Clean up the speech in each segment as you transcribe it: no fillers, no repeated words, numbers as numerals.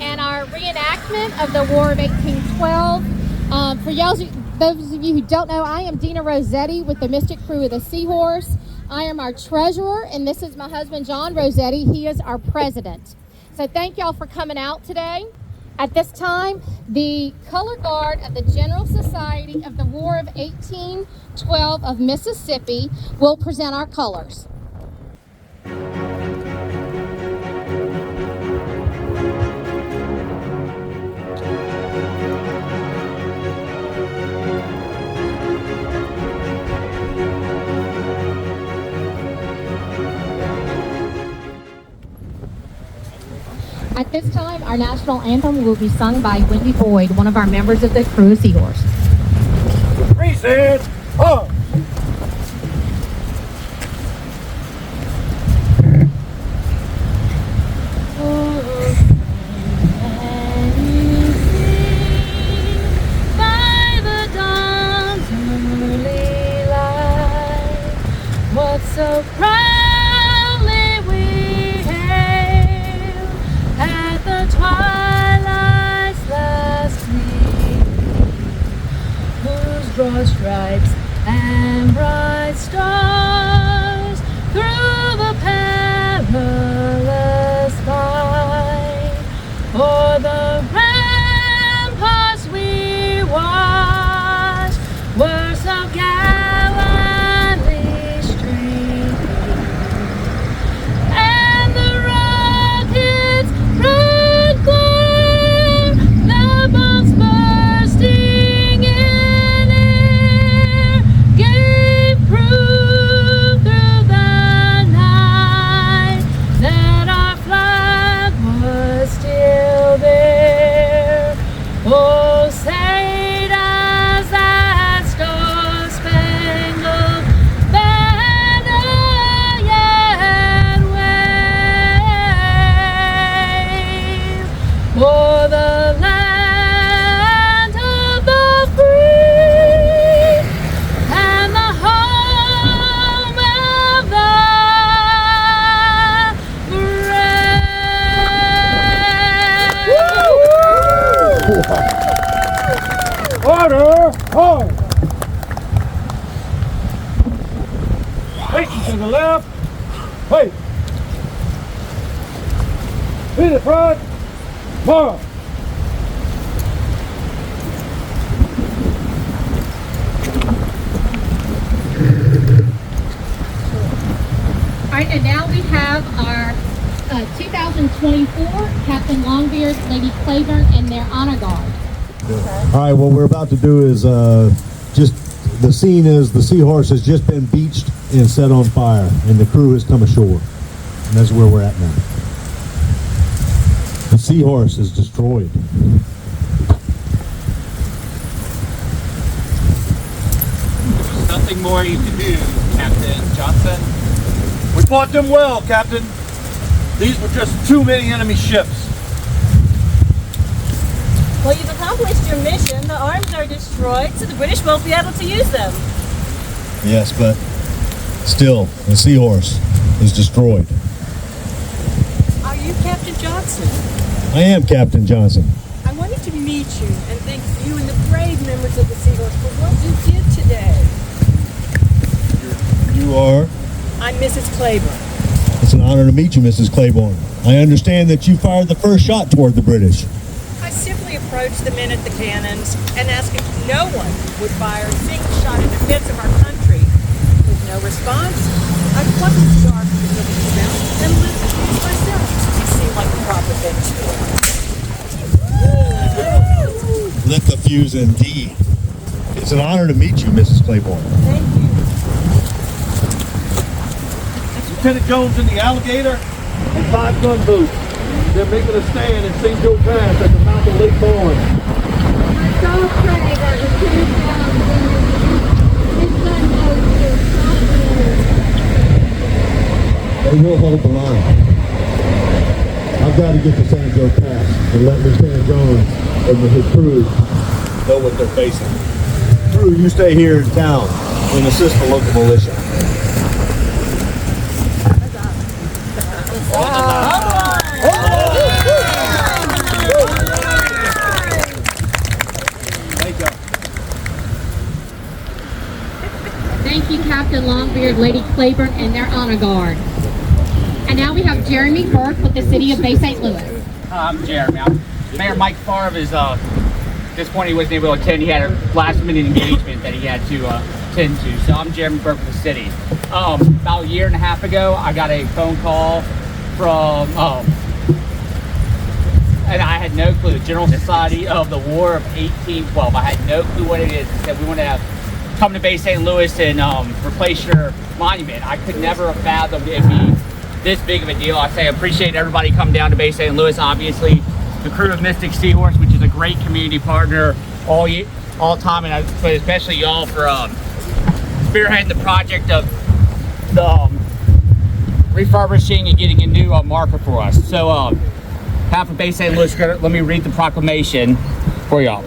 and our reenactment of the War of 1812. For those of you who don't know, I am Dina Rossetti with the Mystic Crew of the Seahorse. I am our treasurer, and this is my husband, John Rossetti. He is our president. So thank y'all for coming out today. At this time, the color guard of the General Society of the War of 1812 of Mississippi will present our colors. At this time, our national anthem will be sung by Wendy Boyd, one of our members of the Crew of Seahorse. Present up! So proudly we hail at the twilight's last gleam, whose broad stripes and bright stars through the perilous fight, o'er the ramparts we watched, were so gallantly and the rockets' red glare, the bombs bursting in air, gave proof through the night that our flag was still there. Oh, say does that star-spangled banner yet wave for the land of the free and the home of the brave. Order! Hold! Facing to the left. Wait. To the front. March. All right, and now we have our 2024 Captain Longbeard, Lady Claiborne, and their honor guard. All right, what we're about to do is the scene is the Seahorse has just been beached and set on fire, and the crew has come ashore. And that's where we're at now. The Seahorse is destroyed. There's nothing more you can do, Captain Johnson. We fought them well, Captain. These were just too many enemy ships. Well, you've accomplished your mission. The arms are destroyed, so the British won't be able to use them. Yes, but still, the Seahorse is destroyed. Are you Captain Johnson? I am Captain Johnson. I wanted to meet you and thank you and the brave members of the Seahorse for what you did today. You are? I'm Mrs. Claiborne. It's an honor to meet you, Mrs. Claiborne. I understand that you fired the first shot toward the British. I simply approached the men at the cannons and asked if no one would fire a single shot in defense of our country. With no response, I plucked the jar from the middle mouth and lit the fuse myself. It seemed like the proper thing to do. Lit the fuse indeed. It's an honor to meet you, Mrs. Claiborne. Thank you. Lieutenant Jones in the Alligator and 5 gunboats. They're making a stand in St. Joe Pass at the mouth of Lake Bowen. So pray that Lieutenant Jones and his gunboats will stop the They will hold the line. I've got to get to St. Joe Pass and let Lieutenant Jones and his crew know what they're facing. Crew, you stay here in town and assist the local militia. retired Lady Claiborne and their honor guard. And now we have Jeremy Burke with the City of Bay St. Louis. I'm Jeremy. Mayor Mike Favre is this point he wasn't able to attend. He had a last minute engagement that he had to attend to. So I'm Jeremy Burke with the city. About a year and a half ago, I got a phone call from and I had no clue. General Society of the War of 1812. I had no clue what it is. They said we want to come to Bay St. Louis and replace your monument. I could never have fathomed it'd be this big of a deal. I say I appreciate everybody coming down to Bay St. Louis. Obviously, the crew of Mystic Seahorse, which is a great community partner all time, and but especially y'all for spearheading the project of the refurbishing and getting a new marker for us. So, half of Bay St. Louis, let me read the proclamation for y'all.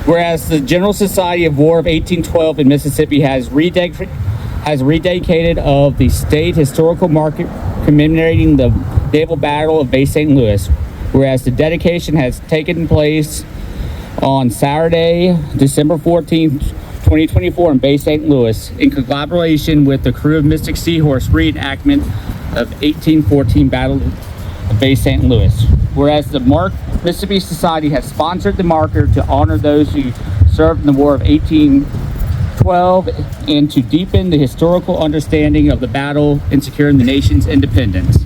Whereas the General Society of War of 1812 in Mississippi has rededicated of the state historical marker commemorating the naval battle of Bay St. Louis. Whereas the dedication has taken place on Saturday, December 14th, 2024 in Bay St. Louis in collaboration with the crew of Mystic Seahorse reenactment of 1814 Battle of Bay St. Louis. Whereas the Mississippi Society has sponsored the marker to honor those who served in the War of 1812 and to deepen the historical understanding of the battle and securing the nation's independence.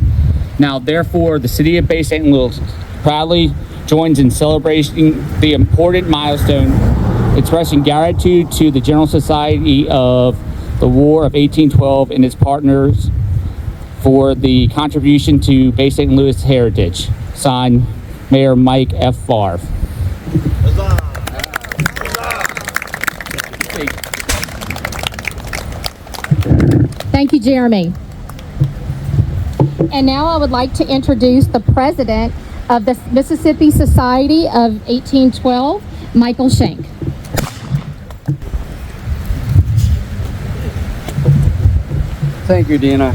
Now, therefore, the city of Bay St. Louis proudly joins in celebrating the important milestone, expressing gratitude to the General Society of the War of 1812 and its partners for the contribution to Bay St. Louis heritage. Signed, Mayor Mike F. Favre. Thank you, Jeremy. And now I would like to introduce the president of the Mississippi Society of 1812, Michael Shank. Thank you, Dina.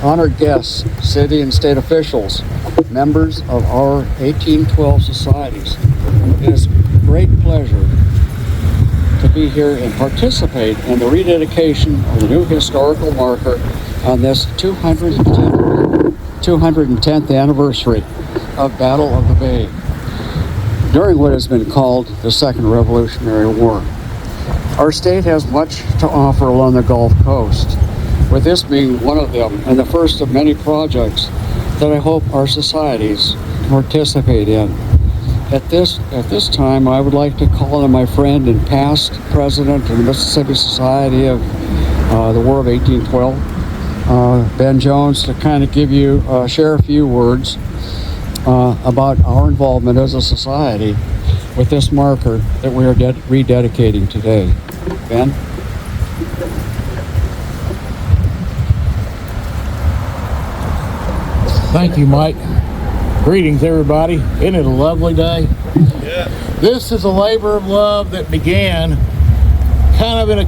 Honored guests, city and state officials, members of our 1812 societies. It is a great pleasure to be here and participate in the rededication of the new historical marker on this 210th anniversary of Battle of the Bay, during what has been called the Second Revolutionary War. Our state has much to offer along the Gulf Coast, with this being one of them and the first of many projects that I hope our societies participate in. At this time, I would like to call on my friend and past president of the Mississippi Society of the War of 1812, Ben Jones, to kind of share a few words about our involvement as a society with this marker that we are rededicating today. Ben? Thank you, Mike. Greetings, everybody. Isn't it a lovely day? Yeah. This is a labor of love that began kind of in a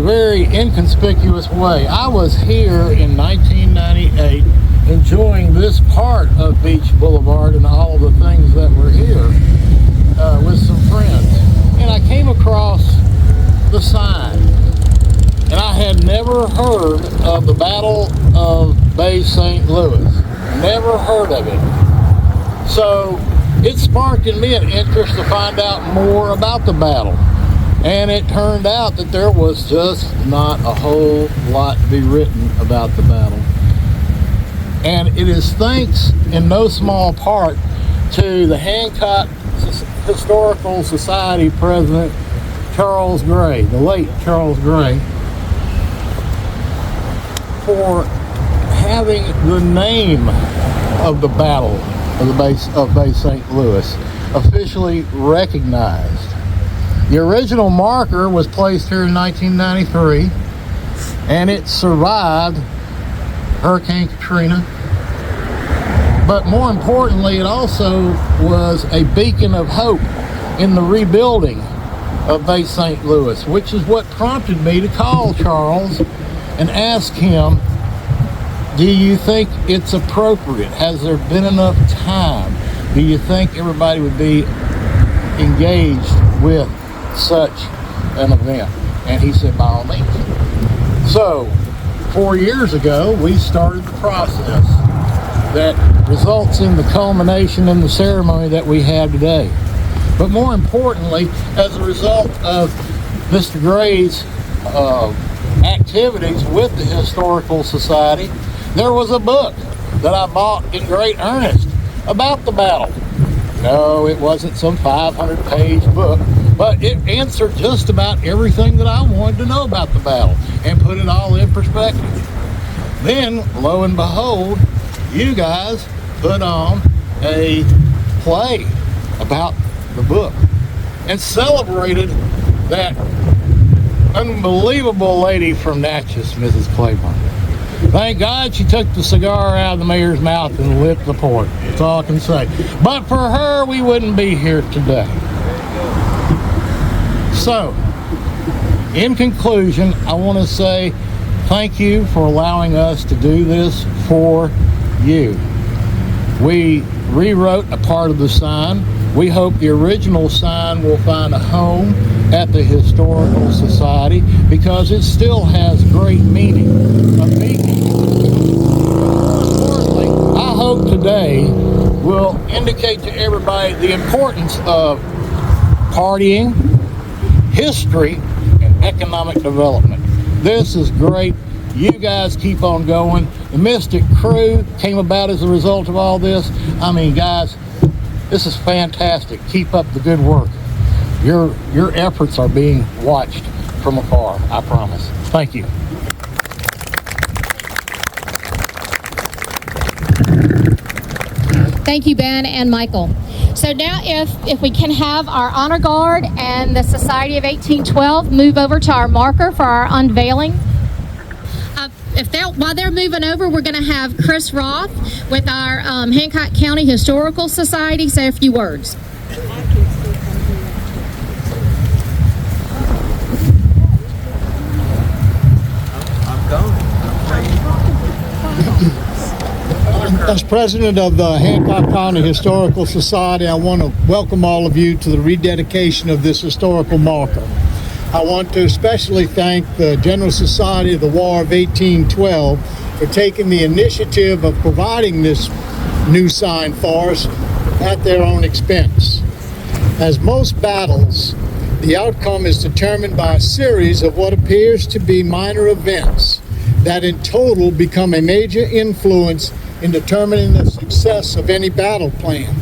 very inconspicuous way. I was here in 1998 enjoying this part of Beach Boulevard and all of the things that were here with some friends. And I came across the sign. And I had never heard of the Battle of Bay St. Louis. Never heard of it. So it sparked in me an interest to find out more about the battle. And it turned out that there was just not a whole lot to be written about the battle. And it is thanks in no small part to the Hancock Historical Society President Charles Gray, the late Charles Gray, for having the name of the Battle of Bay St. Louis officially recognized. The original marker was placed here in 1993, and it survived Hurricane Katrina. But more importantly, it also was a beacon of hope in the rebuilding of Bay St. Louis, which is what prompted me to call Charles and ask him, do you think it's appropriate? Has there been enough time? Do you think everybody would be engaged with such an event? And he said, by all means. So 4 years ago, we started the process that results in the culmination in the ceremony that we have today. But more importantly, as a result of Mr. Gray's activities with the Historical Society, there was a book that I bought in great earnest about the battle. No, it wasn't some 500-page book, but it answered just about everything that I wanted to know about the battle and put it all in perspective. Then, lo and behold, you guys put on a play about the book and celebrated that unbelievable lady from Natchez, Mrs. Claiborne. Thank God she took the cigar out of the mayor's mouth and lit the port. That's all I can say. But for her, we wouldn't be here today. So, in conclusion, I want to say thank you for allowing us to do this for you. We rewrote a part of the sign. We hope the original sign will find a home at the Historical Society because it still has great meaning. I hope today will indicate to everybody the importance of partying, history, and economic development. This is great. You guys keep on going. The Mystic Krewe came about as a result of all this. I mean, guys, this is fantastic. Keep up the good work. Your efforts are being watched from afar, I promise. Thank you. Thank you, Ben and Michael. So now if we can have our Honor Guard and the Society of 1812 move over to our marker for our unveiling. While they're moving over, we're going to have Chris Roth with our Hancock County Historical Society say a few words. As president of the Hancock County Historical Society, I want to welcome all of you to the rededication of this historical marker. I want to especially thank the General Society of the War of 1812 for taking the initiative of providing this new sign for us at their own expense. As most battles, the outcome is determined by a series of what appears to be minor events that in total become a major influence in determining the success of any battle plan.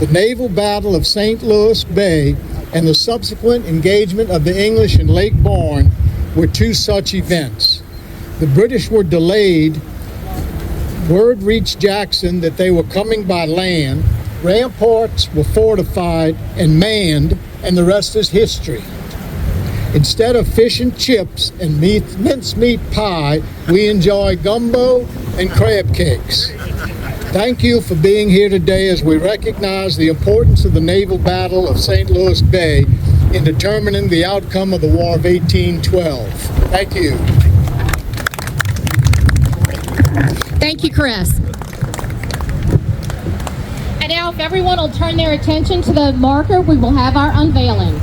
The naval battle of St. Louis Bay and the subsequent engagement of the English in Lake Borgne were two such events. The British were delayed. Word reached Jackson that they were coming by land. Ramparts were fortified and manned, and the rest is history. Instead of fish and chips and mincemeat pie, we enjoy gumbo and crab cakes. Thank you for being here today as we recognize the importance of the naval battle of St. Louis Bay in determining the outcome of the War of 1812. Thank you. Thank you, Chris. And now if everyone will turn their attention to the marker, we will have our unveiling.